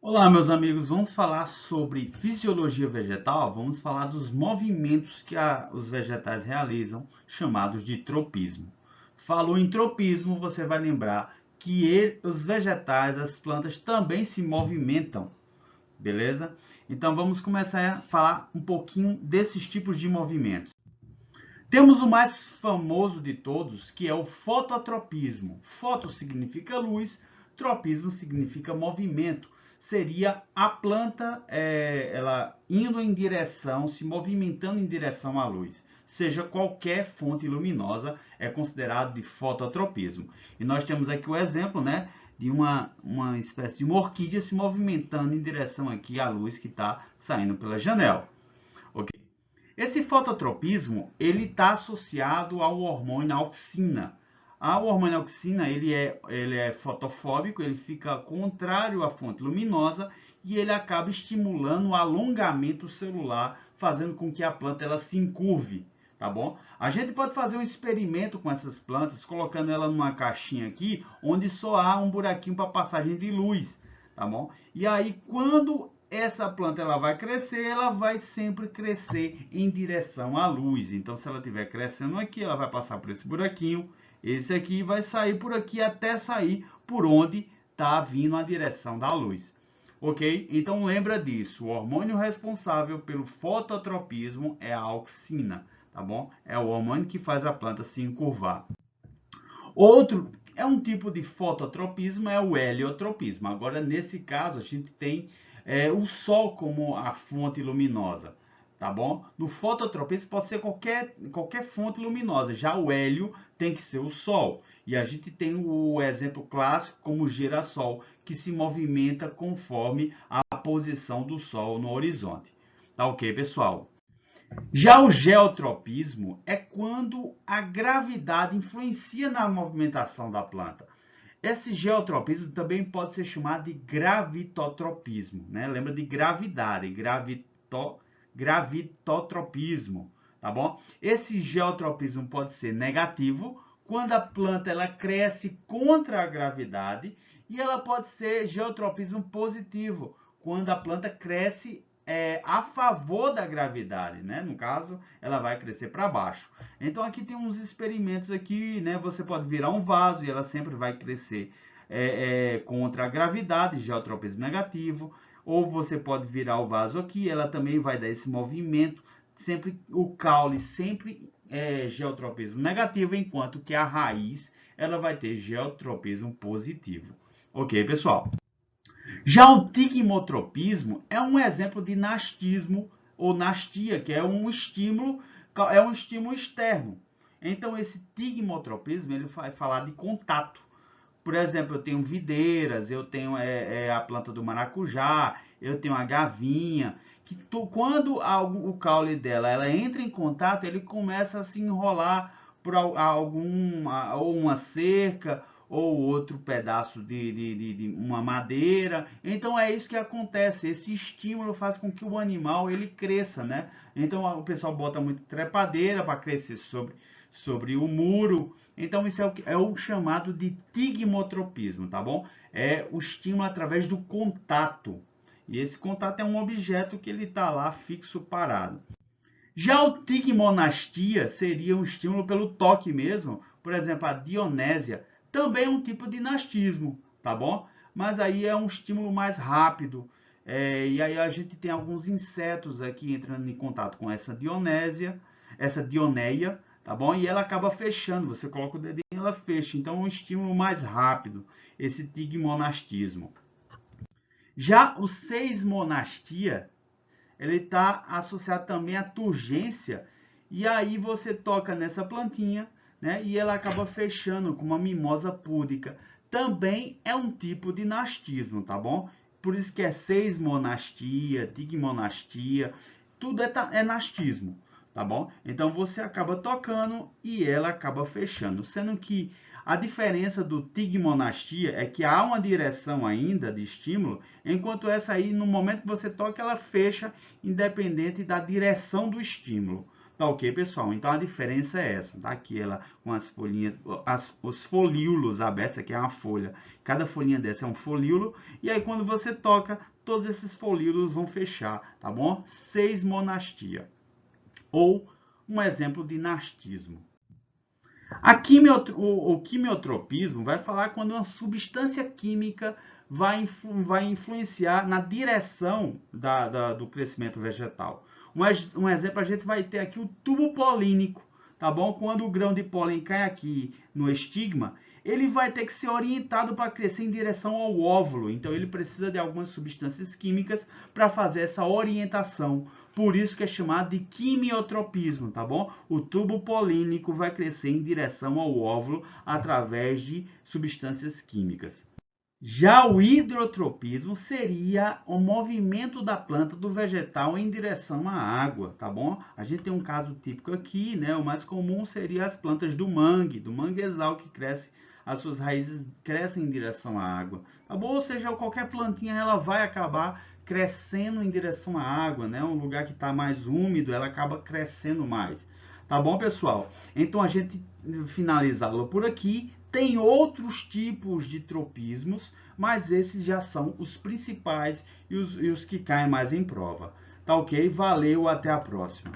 Olá, meus amigos. Vamos falar sobre fisiologia vegetal. Vamos falar dos movimentos que os vegetais realizam, chamados de tropismo. Falou em tropismo, você vai lembrar que os vegetais, as plantas também se movimentam, beleza? Então vamos começar a falar um pouquinho desses tipos de movimentos. Temos o mais famoso de todos, que é o fototropismo. Foto significa luz, tropismo significa movimento. Seria a planta ela indo em direção, se movimentando em direção à luz. Seja qualquer fonte luminosa é considerado de fototropismo. E nós temos aqui o exemplo, né, de uma espécie de uma orquídea se movimentando em direção aqui à luz que está saindo pela janela. Esse fototropismo ele está associado ao hormônio auxina. O hormônio auxina ele é fotofóbico, ele fica contrário à fonte luminosa e ele acaba estimulando o alongamento celular, fazendo com que a planta ela se encurve, tá bom? A gente pode fazer um experimento com essas plantas, colocando ela numa caixinha aqui, onde só há um buraquinho para passagem de luz, tá bom? E aí, quando essa planta ela vai crescer, ela vai sempre crescer em direção à luz. Então, se ela estiver crescendo aqui, ela vai passar por esse buraquinho, esse aqui vai sair por aqui até sair por onde está vindo a direção da luz. Ok? Então, lembra disso. O hormônio responsável pelo fototropismo é a auxina, tá bom? É o hormônio que faz a planta se encurvar. Outro é um tipo de fototropismo, é o heliotropismo. Agora, nesse caso, a gente tem o Sol como a fonte luminosa, tá bom? No fototropismo pode ser qualquer fonte luminosa, já o hélio tem que ser o Sol. E a gente tem o exemplo clássico como o girassol, que se movimenta conforme a posição do Sol no horizonte. Tá ok, pessoal? Já o geotropismo é quando a gravidade influencia na movimentação da planta. Esse geotropismo também pode ser chamado de gravitotropismo, né? Lembra de gravidade, gravitotropismo, tá bom? Esse geotropismo pode ser negativo, quando a planta ela cresce contra a gravidade, e ela pode ser geotropismo positivo, quando a planta cresce a favor da gravidade, né? No caso, ela vai crescer para baixo. Então aqui tem uns experimentos aqui, né? Você pode virar um vaso e ela sempre vai crescer contra a gravidade, geotropismo negativo. Ou você pode virar o vaso aqui, ela também vai dar esse movimento, sempre o caule sempre é geotropismo negativo, enquanto que a raiz ela vai ter geotropismo positivo. Ok, pessoal? Já o tigmotropismo é um exemplo de nastismo ou nastia, que é um estímulo externo. Então, esse tigmotropismo ele vai falar de contato. Por exemplo, eu tenho videiras, eu tenho a planta do maracujá, eu tenho a gavinha, que quando o caule dela ela entra em contato, ele começa a se enrolar por ou uma cerca ou outro pedaço de uma madeira. Então é isso que acontece. Esse estímulo faz com que o animal ele cresça, né? Então o pessoal bota muito trepadeira para crescer sobre o muro. Então, isso é o chamado de tigmotropismo, tá bom? É o estímulo através do contato. E esse contato é um objeto que ele está lá fixo, parado. Já o tigmonastia seria um estímulo pelo toque mesmo. Por exemplo, a dionésia também é um tipo de nastismo, tá bom? Mas aí é um estímulo mais rápido. E aí a gente tem alguns insetos aqui entrando em contato com essa dioneia, tá bom? E ela acaba fechando. Você coloca o dedinho e ela fecha. Então é um estímulo mais rápido, esse tigmonastismo. Já o seismonastia ele está associado também à turgência, e aí você toca nessa plantinha, né, e ela acaba fechando com uma mimosa púdica. Também é um tipo de nastismo, tá bom? Por isso que é seismonastia, tigmonastia, tudo é nastismo, tá bom? Então você acaba tocando e ela acaba fechando, sendo que a diferença do tigmonastia é que há uma direção ainda de estímulo, enquanto essa aí, no momento que você toca, ela fecha independente da direção do estímulo, Tá ok, pessoal? Então a diferença é essa, tá? Aqui ela com as folhinhas, os folíolos abertos, aqui é uma folha. Cada folhinha dessa é um folíolo, e aí quando você toca, todos esses folíolos vão fechar, tá bom? Seismonastia, ou um exemplo de nastismo. O quimiotropismo vai falar quando uma substância química vai influenciar na direção do crescimento vegetal. Um exemplo, a gente vai ter aqui o tubo polínico, tá bom? Quando o grão de pólen cai aqui no estigma, ele vai ter que ser orientado para crescer em direção ao óvulo. Então, ele precisa de algumas substâncias químicas para fazer essa orientação. Por isso que é chamado de quimiotropismo, tá bom? O tubo polínico vai crescer em direção ao óvulo através de substâncias químicas. Já o hidrotropismo seria o movimento da planta, do vegetal, em direção à água, tá bom? A gente tem um caso típico aqui, né? O mais comum seria as plantas do manguezal, que cresce, as suas raízes crescem em direção à água, tá bom? Ou seja, qualquer plantinha ela vai acabar crescendo em direção à água, né? Um lugar que está mais úmido, ela acaba crescendo mais. Tá bom, pessoal? Então a gente finaliza a aula por aqui. Tem outros tipos de tropismos, mas esses já são os principais e os que caem mais em prova. Tá ok? Valeu, até a próxima.